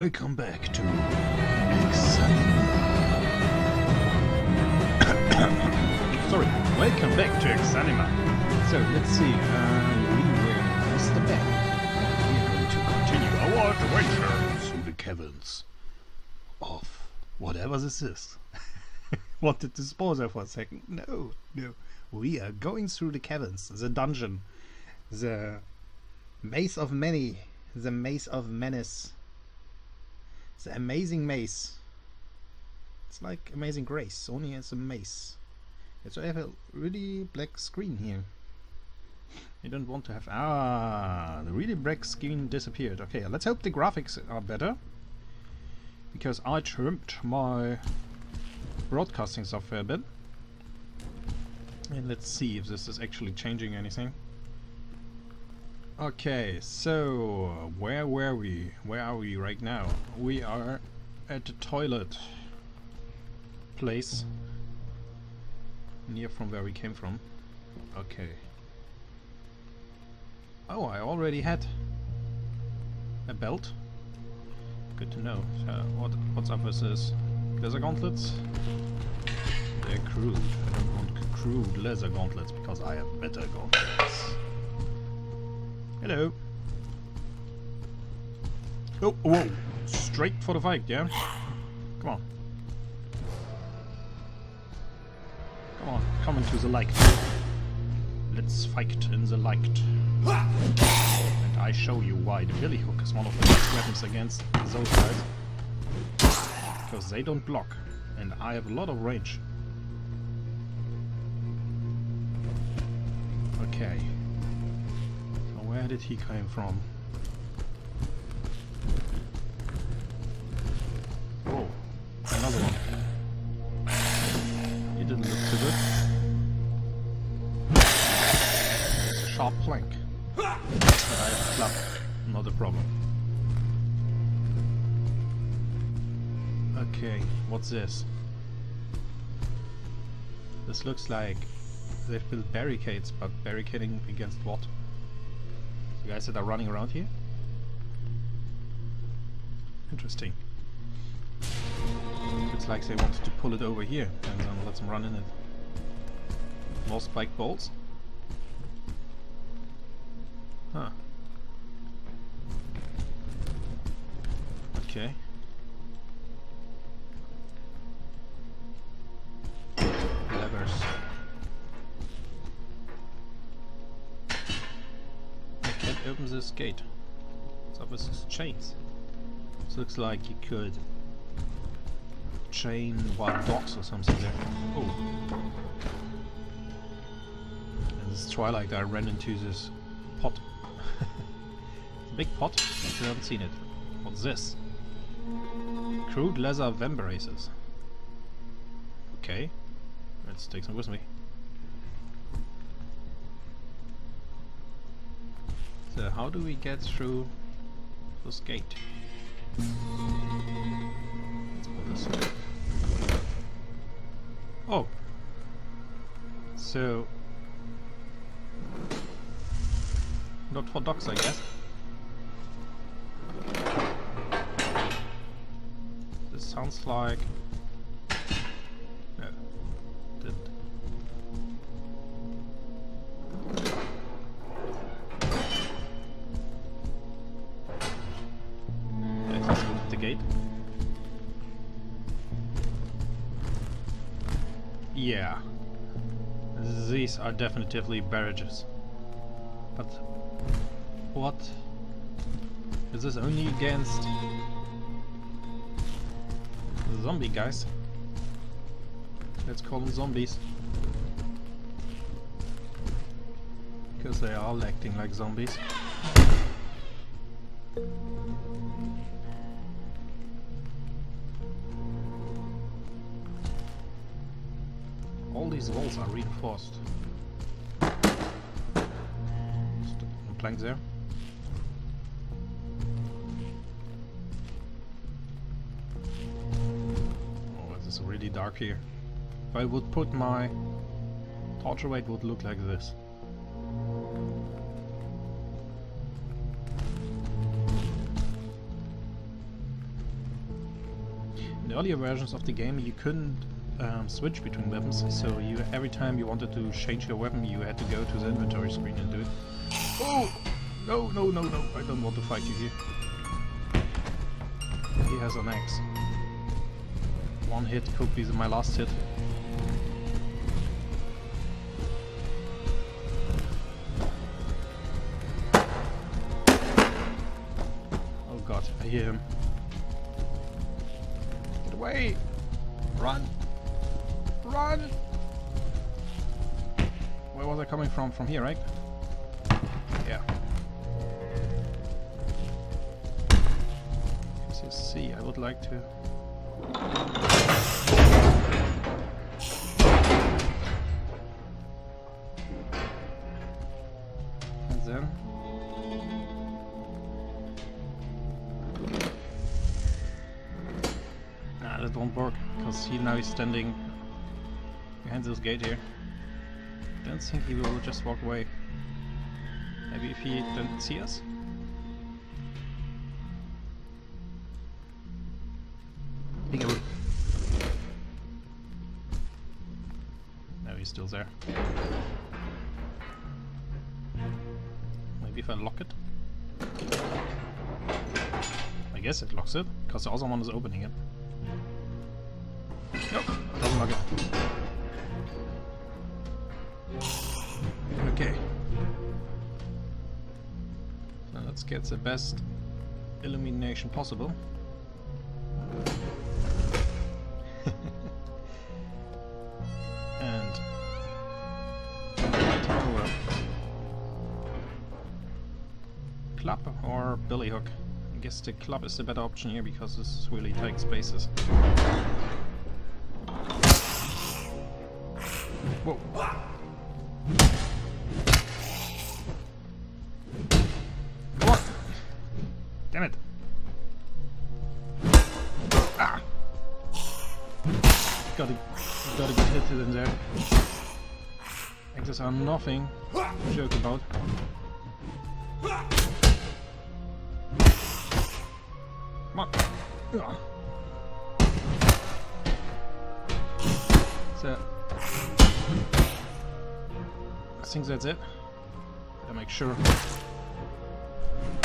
Welcome back to Exanima. Sorry, welcome back to Exanima. So let's see, we will miss the map. We're going to continue our adventure through the caverns of whatever this is. Wanted to pause there for a second. No. We are going through the caverns, the dungeon, the maze of many, the maze of menace. The amazing maze. It's like Amazing Grace, only as a maze. So I have a really black screen here. I don't want to have... the really black screen disappeared. Okay, let's hope the graphics are better. Because I trimmed my broadcasting software a bit. And let's see if this is actually changing anything. Okay, so where were we? Where are we right now? We are at the toilet place near from where we came from. Okay. Oh, I already had a belt. Good to know. So what's up with this? Leather gauntlets? They're crude. I don't want crude leather gauntlets because I have better gauntlets. Hello. Oh, whoa. Straight for the fight, yeah? Come on. Come on, come into the light. Let's fight in the light. And I show you why the billy hook is one of the best weapons against those guys. Because they don't block. And I have a lot of range. Okay. Where did he come from? Oh, another one. He didn't look too good. It's a sharp plank. But I have a club, not a problem. Okay, what's this? This looks like they've built barricades, but barricading against what? The guys that are running around here? Interesting. It's like they wanted to pull it over here and then let them run in it. More spiked bolts? Huh. Okay. Levers. Opens this gate. What's up with these chains? This looks like you could chain wild dogs or something there. Oh. In this twilight I ran into this pot. It's a big pot, I still haven't seen it. What's this? Crude leather vambraces. Okay. Let's take some with me. So how do we get through this gate? Let's put this in. Oh! So... not for dogs, I guess. This sounds like... no. Didn't. The gate. Yeah, these are definitively barrages. But what? Is this only against the zombie guys? Let's call them zombies. Because they are all acting like zombies. All these walls are reinforced. Just a plank there. Oh, this is really dark here. If I would put my torch away, it would look like this. earlier versions of the game you couldn't switch between weapons, so you every time you wanted to change your weapon you had to go to the inventory screen and do it. Oh! No, no, no, no, I don't want to fight you here. He has an axe. One hit could be my last hit. Oh god, I hear him. Get away! Run! Run! Where was I coming from? From here, right? Yeah. See, I would like to... And then... Nah, that won't work, because he now is standing behind this gate here. Don't think he will just walk away. Maybe if he didn't see us? Peekaboo. No, he's still there. Maybe if I lock it? I guess it locks it, because the other one is opening it. Nope, doesn't lock it. Okay. So let's get the best illumination possible. And club or billy hook. I guess the club is the better option here because this really takes spaces. Whoa! Come on! Damn it! Ah! Gotta get hit in there. Axes are nothing to joke about. Come on. So I think that's it. Gotta make sure. I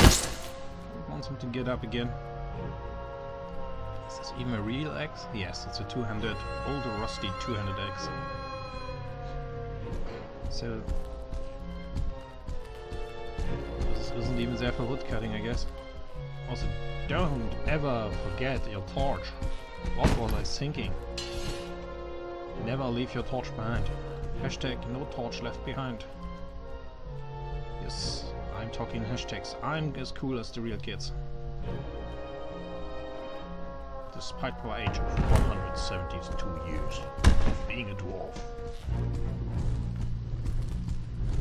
want him to get up again. Is this even a real axe? Yes, it's a two-handed, old rusty two-handed axe. So this isn't even there for wood cutting, I guess. Also, don't ever forget your torch. What was I thinking? Never leave your torch behind. Hashtag no torch left behind. Yes, I'm talking hashtags. I'm as cool as the real kids. Despite my age of 172 years of being a dwarf.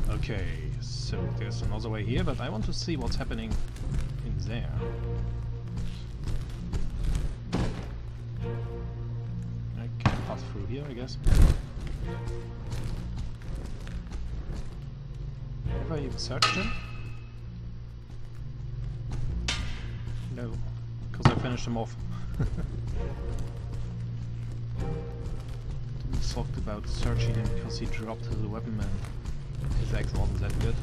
Okay, so there's another way here, but I want to see what's happening in there. I can pass through here, I guess. Have I even searched him? No, because I finished him off. Didn't talk about searching him because he dropped his weapon and his axe wasn't that good.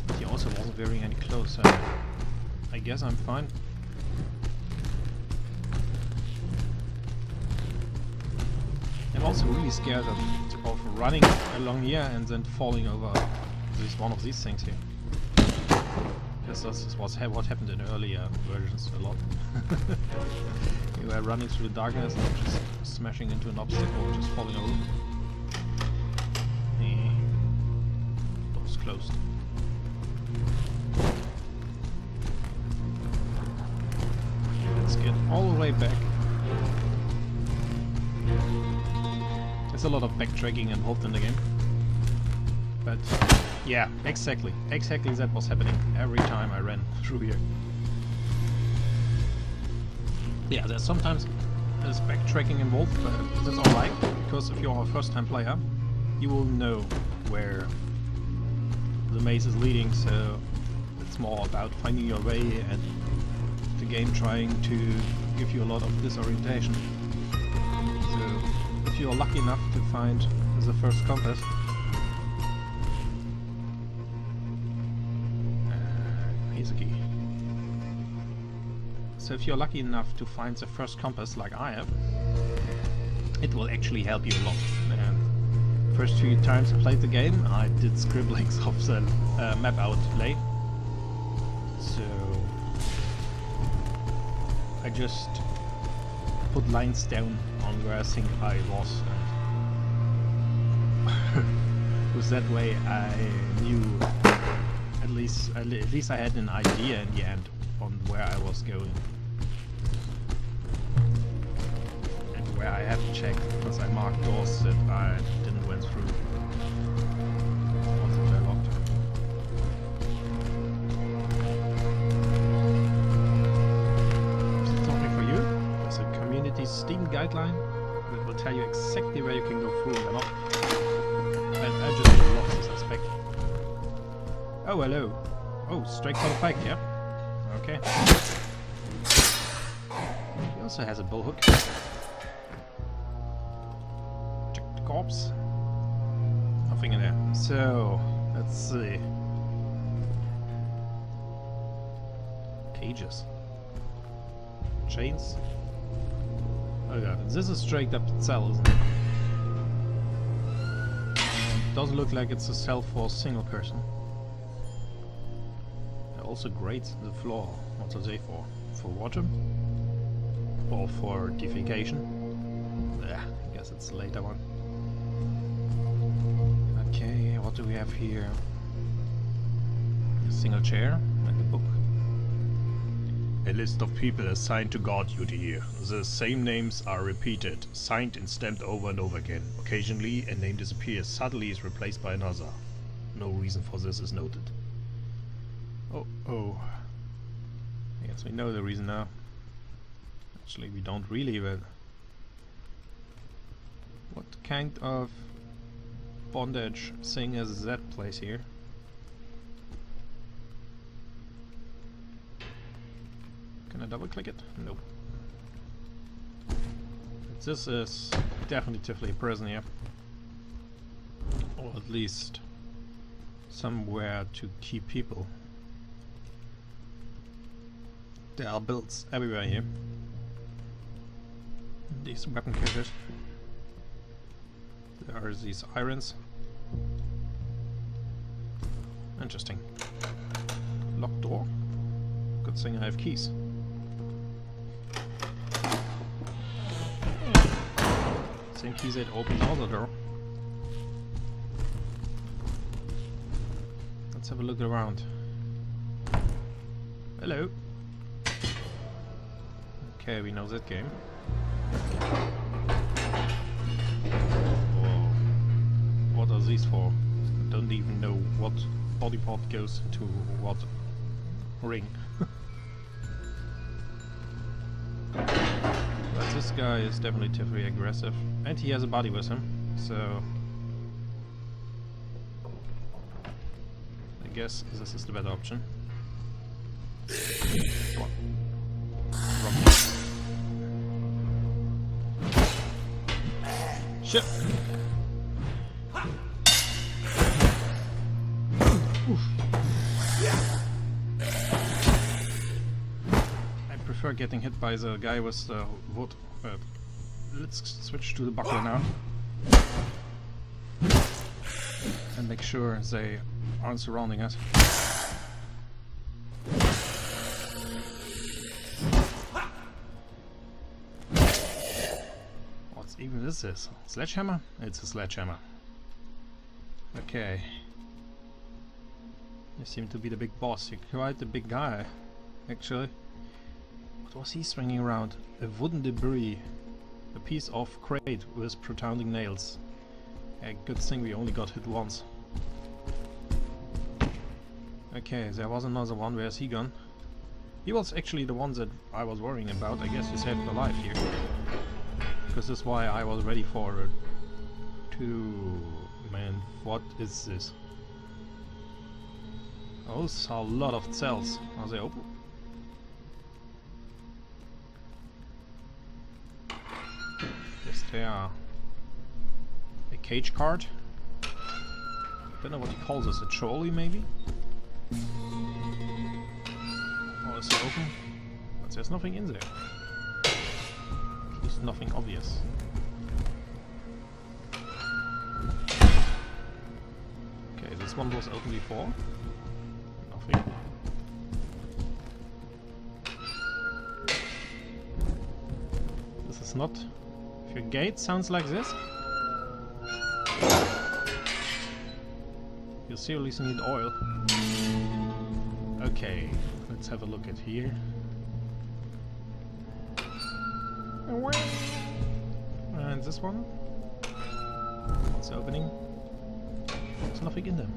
But he also wasn't wearing any clothes, so I guess I'm fine. I'm also really scared of running along here and then falling over one of these things here. Because this is what happened in earlier versions a lot. You were running through the darkness and just smashing into an obstacle, just falling over. That was closed. Let's get all the way back. There's a lot of backtracking involved in the game. But yeah, exactly that was happening every time I ran through here. Yeah, there's sometimes backtracking involved, but that's alright, because if you're a first-time player, you will know where the maze is leading, so it's more about finding your way and the game trying to give you a lot of disorientation. So if you're lucky enough to find the first compass, here's a key. So if you're lucky enough to find the first compass like I have, it will actually help you a lot. First few times I played the game, I did scribblings of the map outlay. So I just put lines down on where I think I was. And with that way I knew at least I had an idea in the end on where I was going. Where I had to check, because I marked doors that I didn't went through. Also they're locked. Is it something for you? There's a community Steam guideline that will tell you exactly where you can go through and not. And I just lost this aspect. Oh, hello. Oh, straight for the pike, yeah? Okay. He also has a bullhook. Corpse. Nothing in there. So, let's see. Cages. Chains. Oh god, this is straight up cell, isn't it? Doesn't look like it's a cell for a single person. It also grates the floor. What are they for? For water? Or for defecation? I guess it's the later one. Okay, what do we have here? A single chair and a book. A list of people assigned to guard duty here. The same names are repeated, signed and stamped over and over again. Occasionally a name disappears, suddenly is replaced by another. No reason for this is noted. Oh. Yes, we know the reason now. Actually, we don't really, but... What kind of bondage thing is that place here? Can I double click it? Nope. This is definitively a prison here. Or at least somewhere to keep people. There are builds everywhere here. These weapon caches. There are these irons. Interesting. Locked door. Good thing I have keys. Same keys that open the other door. Let's have a look around. Hello. Okay, we know that game. Whoa. What are these for? I don't even know what body part goes into what ring. But this guy is definitely aggressive, and he has a body with him, so I guess this is the better option. Come on. Shit! Oof. I prefer getting hit by the guy with the wood. Let's switch to the buckler now. And make sure they aren't surrounding us. What's even this is? Sledgehammer? It's a sledgehammer. Okay. You seem to be the big boss. You're quite the big guy, actually. What was he swinging around? A wooden debris. A piece of crate with protruding nails. A good thing we only got hit once. Okay, there was another one. Where's he gone? He was actually the one that I was worrying about. I guess he saved my life here. Because that's why I was ready for it. Man, what is this? Oh, it's a lot of cells. Are they open? there? A cage card? Don't know what he calls this, a trolley maybe? Oh, is it open? But there's nothing in there. At least nothing obvious. Okay, this one was open before. Nothing. This is not... If your gate sounds like this, you seriously need oil. Okay, let's have a look at here. And this one? What's opening? There's nothing in them.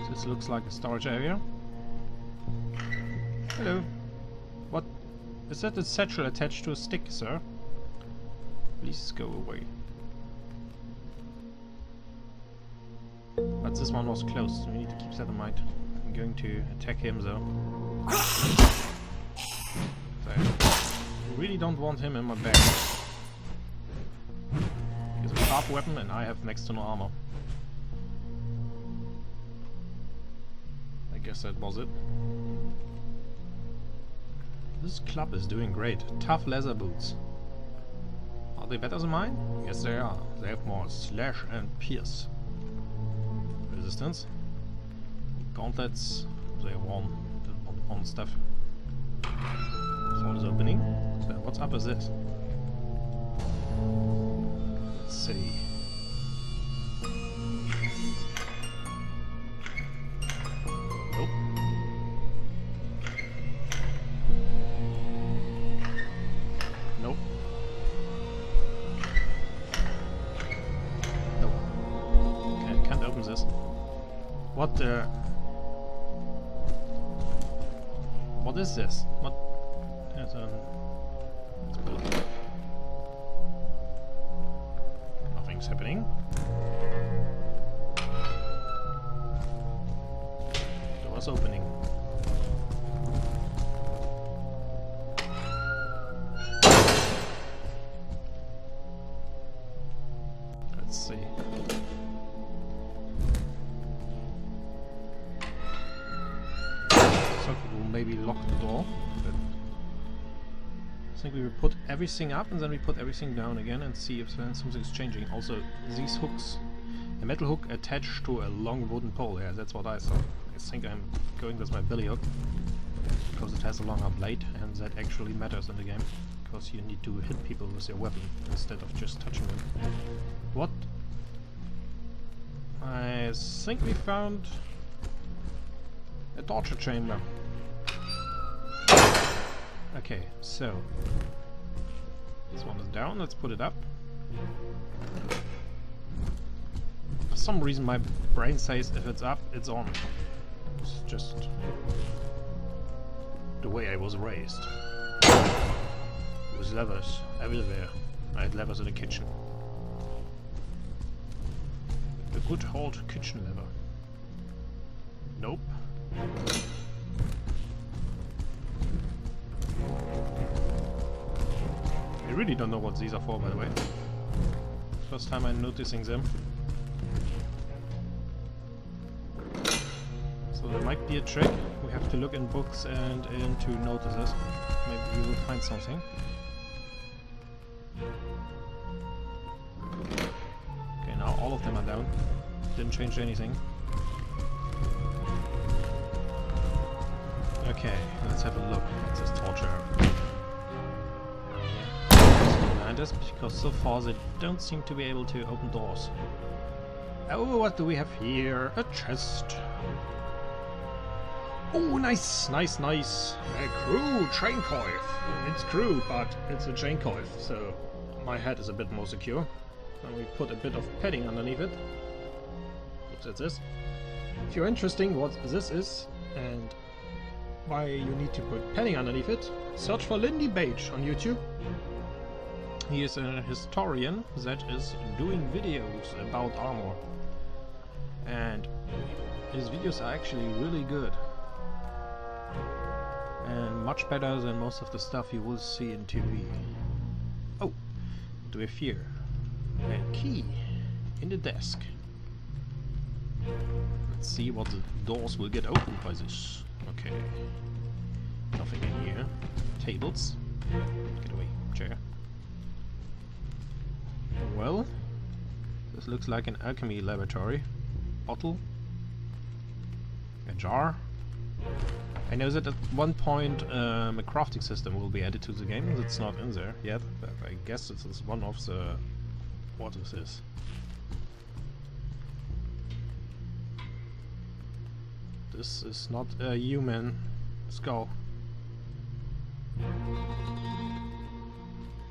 This looks like a storage area. Hello. What? Is that a satchel attached to a stick, sir? Please go away. But this one was closed, so we need to keep that in mind. I'm going to attack him though. So, I really don't want him in my back. He's a sharp weapon and I have next to no armor. I guess that was it. This club is doing great. Tough leather boots. Are they better than mine? Yes they are. They have more slash and pierce resistance. Gauntlets, they have one stuff. Sword is opening. So what's up with this? Let's see. Nope. Nope. Nope. Okay, can't open this. What the... What is this? What? There's nothing's happening. Door's opening. Let's see. We'll maybe lock the door, but I think we will put everything up and then we put everything down again and see if something's changing. Also, these hooks, a metal hook attached to a long wooden pole. Yeah, that's what I saw. I think I'm going with my billy hook because it has a longer blade and that actually matters in the game because you need to hit people with your weapon instead of just touching them. What? I think we found a torture chamber. Okay, so this one is down, let's put it up. For some reason my brain says if it's up, it's on. It's just the way I was raised. With levers everywhere. I had levers in the kitchen. The good old kitchen lever. Nope. I really don't know what these are for, by the way. First time I'm noticing them. So there might be a trick. We have to look in books and into notices. Maybe we will find something. Okay, now all of them are down. Didn't change anything. Okay, let's have a look at this torture. Because so far they don't seem to be able to open doors. Oh, what do we have here? A chest. Oh, nice, nice, nice. A crude chain coif. It's crude, but it's a chain coif, so my head is a bit more secure. And we put a bit of padding underneath it. What's this? If you're interested in what this is and why you need to put padding underneath it, search for Lindy Beige on YouTube. He is a historian that is doing videos about armor, and his videos are actually really good and much better than most of the stuff you will see in TV. Oh, do we have here? A key in the desk. Let's see what the doors will get opened by this. Okay. Nothing in here. Tables. Get away. Chair. Well, this looks like an alchemy laboratory. Bottle. A jar. I know that at one point a crafting system will be added to the game. It's not in there yet, but I guess this is one of the... What is this? This is not a human skull.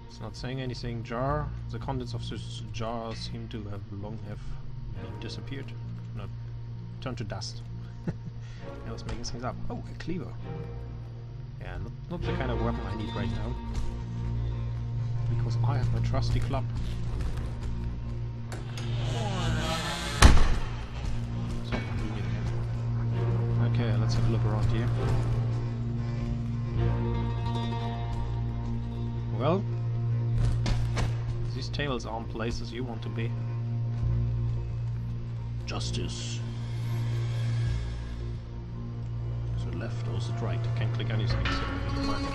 It's not saying anything. Jar. The contents of this jar seem to have long been disappeared. Not turned to dust. I was making things up. Oh, a cleaver. Yeah, not the kind of weapon I need right now. Because I have my trusty club. So, doing it again. Okay, let's have a look around here. Well, these tables aren't places you want to be. Justice. Left or is it right? I can't click anything, so never mind.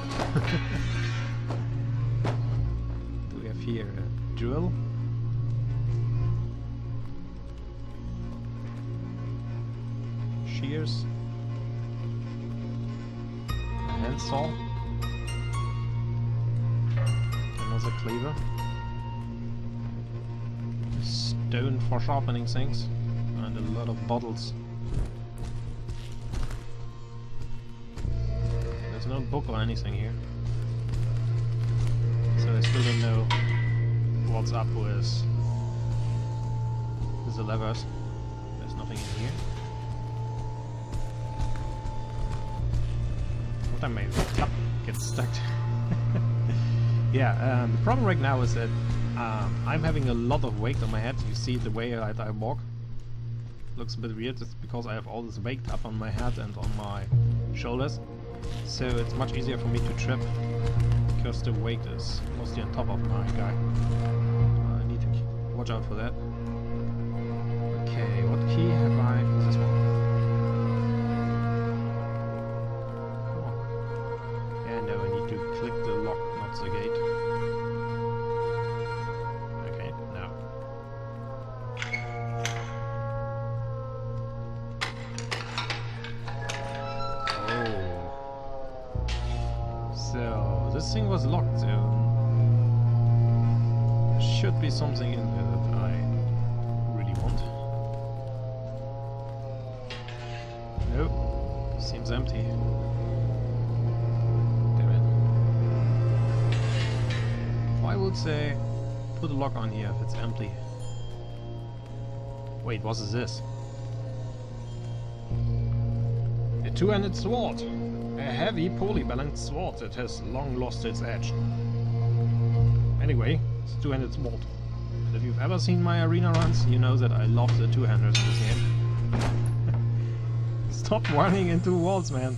Do we have here a drill? Shears? A handsaw? Another cleaver? A stone for sharpening things? And a lot of bottles. No book or anything here, so I still don't know what's up with the levers. There's nothing in here. What I made get stuck. Yeah, the problem right now is that I'm having a lot of weight on my head. You see the way I walk. Looks a bit weird. It's because I have all this weight up on my head and on my shoulders. So it's much easier for me to trip because the weight is mostly on top of my guy. I need to watch out for that. Okay, what key have I? This one. Come on. Yeah, no, I need to click the lock, not the gate. Okay, now. So, this thing was locked, so there should be something in there that I really want. Nope, seems empty. Damn it. I would say put a lock on here if it's empty. Wait, what is this? A two-handed sword! A heavy, poorly balanced sword that has long lost its edge. Anyway, it's a two-handed sword. And if you've ever seen my arena runs, you know that I love the two-handers in this game. Stop running into walls, man.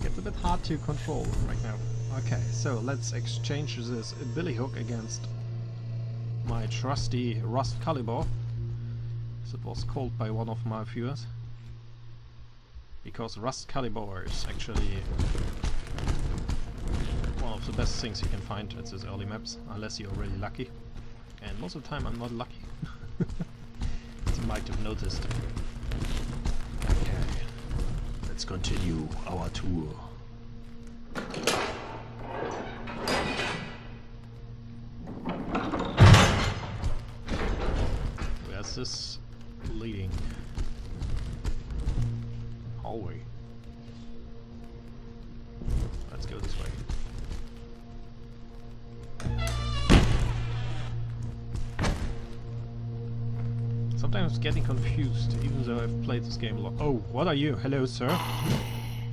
Gets a bit hard to control right now. Okay, so let's exchange this billy hook against my trusty rust caliber, as it was called by one of my viewers. Because rust caliber is actually one of the best things you can find at these early maps, unless you're really lucky. And most of the time I'm not lucky. As you might have noticed. Okay, let's continue our tour. Where's this leading? Hallway. Let's go this way. Sometimes getting confused, even though I've played this game a lot. Oh, what are you? Hello, sir.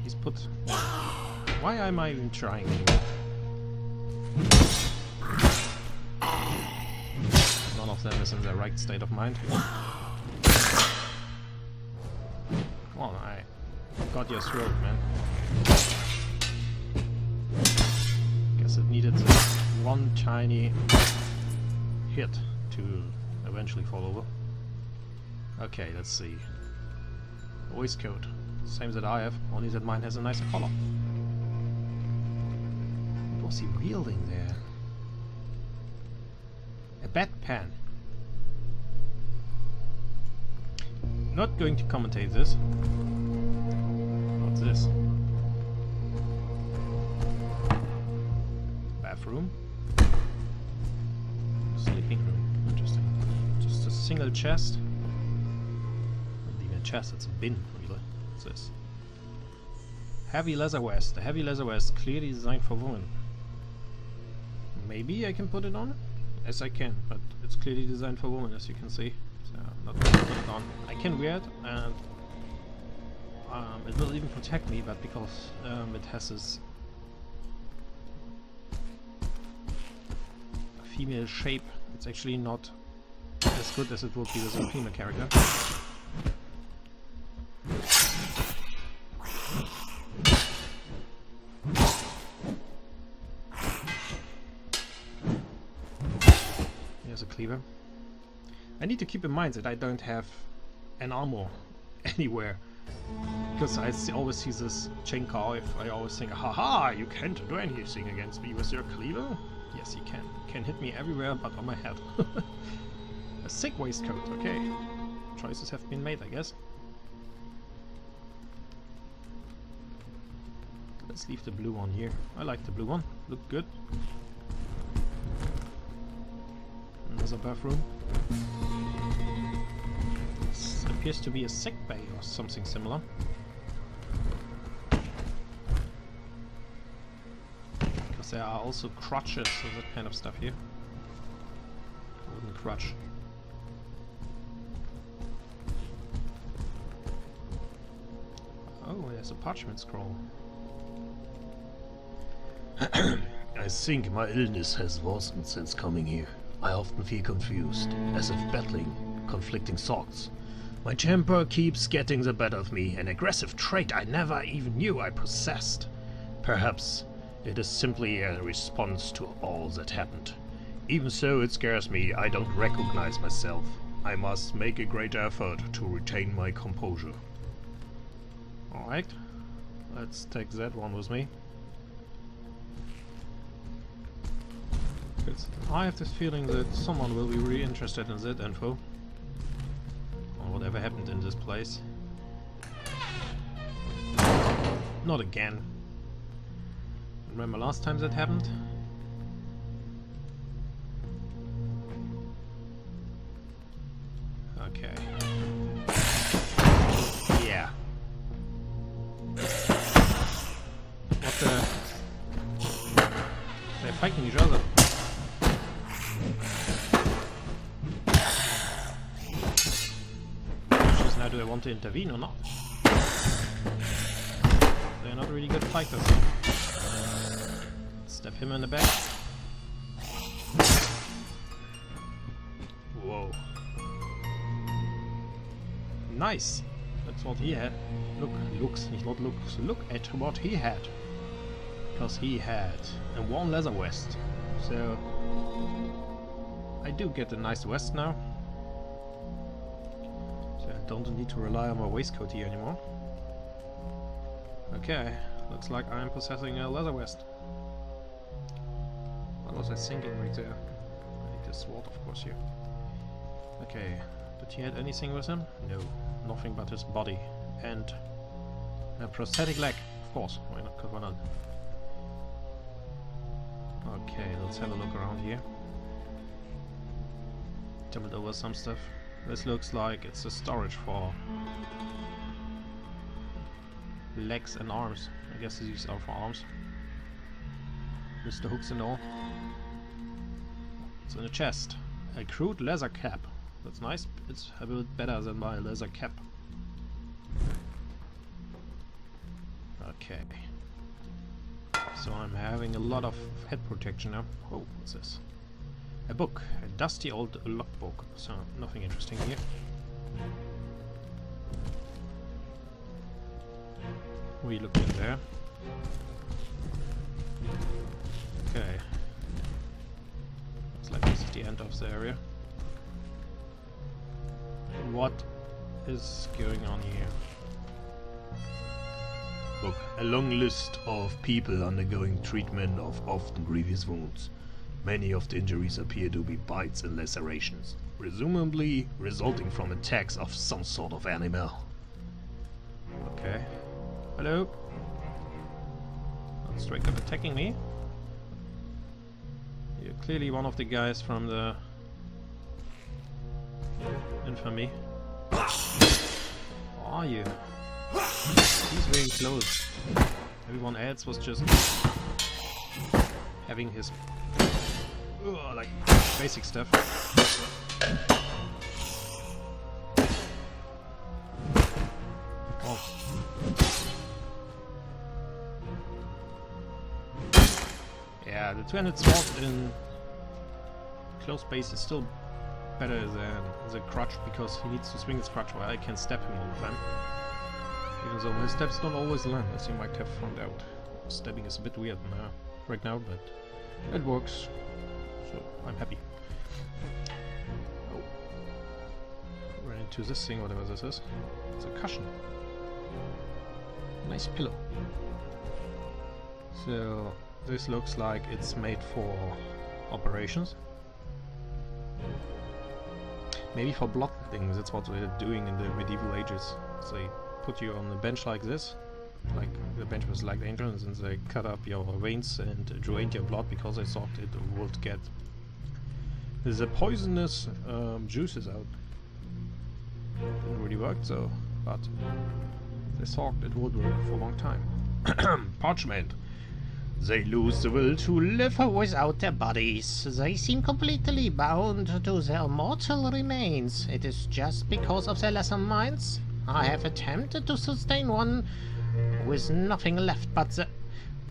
He's put... Why am I even trying anymore? None of them is in the right state of mind. Come on, I got your throat, man. Guess it needed one tiny hit to eventually fall over. Okay, let's see. Waistcoat. Same that I have, only that mine has a nicer collar. What was he wielding there? A bedpan. Not going to commentate this. What's this? Bathroom. Sleeping room. Interesting. Just a single chest. Not even a chest, it's a bin, really. What's this? Heavy leather vest. A heavy leather vest clearly designed for women. Maybe I can put it on? Yes, I can, but it's clearly designed for women, as you can see. So I'm not going to put it on. I can wear it, and it will even protect me, but because it has this female shape, it's actually not as good as it would be with a female character. Here's a cleaver. I need to keep in mind that I don't have an armor anywhere, because I always see this chain carve. I always think, haha, you can't do anything against me with your cleaver. Yes, you can. You can hit me everywhere but on my head. A sick waistcoat, okay. Choices have been made, I guess. Let's leave the blue one here. I like the blue one. Look good. Another bathroom. This appears to be a sick bay or something similar. Because there are also crutches and that kind of stuff here. A wooden crutch. Oh, there's a parchment scroll. I think my illness has worsened since coming here. I often feel confused, as if battling conflicting thoughts. My temper keeps getting the better of me, an aggressive trait I never even knew I possessed. Perhaps it is simply a response to all that happened. Even so, it scares me. I don't recognize myself. I must make a great effort to retain my composure. Alright, let's take that one with me. I have this feeling that someone will be really interested in that info. Or whatever happened in this place. Not again. Remember last time that happened? Okay. Yeah. What the... They're fighting each other. Now, do I want to intervene or not? They're not really good fighters. Stab him in the back. Whoa. Nice! That's what he had. Looks, not looks. Look at what he had. Because he had a warm leather vest. So I do get a nice vest now. Don't need to rely on my waistcoat here anymore. Okay, looks like I am possessing a leather vest. What was I thinking right there? I need a sword, of course, here. Okay, did he have anything with him? No, nothing but his body. And a prosthetic leg, of course. Why not? Why not? Okay, let's have a look around here. Tumbled over some stuff. This looks like it's a storage for legs and arms. I guess these are for arms. With the hooks and all. It's in a chest. A crude leather cap. That's nice. It's a bit better than my leather cap. Okay. So I'm having a lot of head protection now. Oh, what's this? A book, a dusty old logbook, so nothing interesting here. What are you looking there? Okay. end of the area. What is going on here? Look, a long list of people undergoing treatment of often grievous wounds. Many of the injuries appear to be bites and lacerations, presumably resulting from attacks of some sort of animal. Okay. Hello? Not straight up attacking me. You're clearly one of the guys from the infamy. Where are you? He's very close. Everyone else was just having his like basic stuff. Oh. Yeah, the two-handed sword in close space is still better than the crutch because he needs to swing his crutch while I can stab him all the time. Even though my stabs don't always land, as you might have found out. Stabbing is a bit weird now, right now, but it works, so I'm happy. Oh. Ran into this thing, whatever this is. It's a cushion. Nice pillow. So, this looks like it's made for operations. Maybe for bloodletting, that's what they're doing in the medieval ages. So they put you on a bench like this, like the bench was like the entrance, and they cut up your veins and drained your blood because they thought it would get the poisonous juices out. Didn't really work, so, but they thought it would work for a long time. Parchment. They lose the will to live without their bodies. They seem completely bound to their mortal remains. It is just because of their lesser minds. I have attempted to sustain one with nothing left but the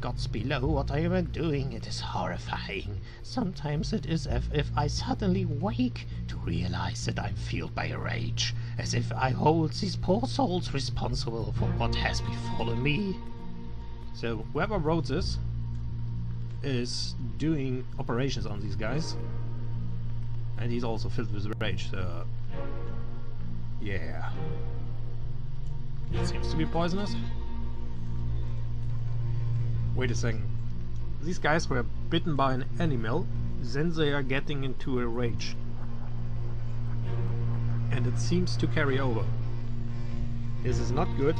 gods below. What I am doing, it is horrifying. Sometimes it is as if I suddenly wake to realize that I'm fueled by rage, as if I hold these poor souls responsible for what has befallen me. So whoever wrote this is doing operations on these guys, and he's also filled with rage, so yeah. It seems to be poisonous. Wait a second. These guys were bitten by an animal, then they are getting into a rage. And it seems to carry over. This is not good.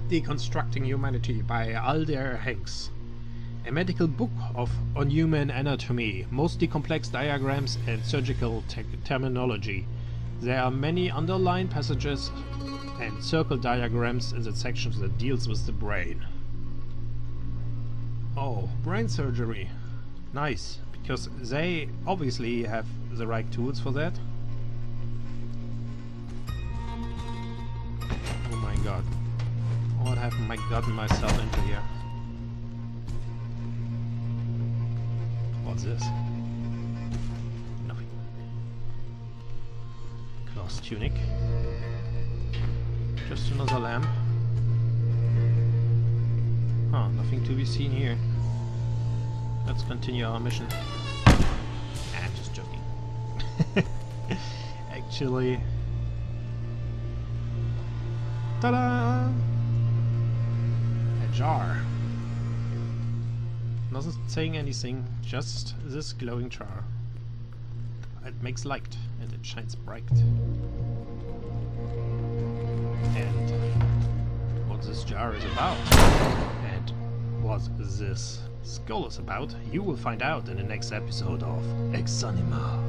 Deconstructing Humanity by Alder Hanks. A medical book on human anatomy, mostly complex diagrams and surgical terminology. There are many underlined passages and circle diagrams in the sections that deals with the brain. Oh, brain surgery. Nice, because they obviously have the right tools for that. Oh my god. What have I gotten myself into here? What's this? Nothing. Cloth tunic. Just another lamp. Huh, nothing to be seen here. Let's continue our mission. I'm just joking. Actually... Ta-da! A jar. Not saying anything, just this glowing jar. It makes light and it shines bright. And what this jar is about, and what this skull is about, you will find out in the next episode of Exanima.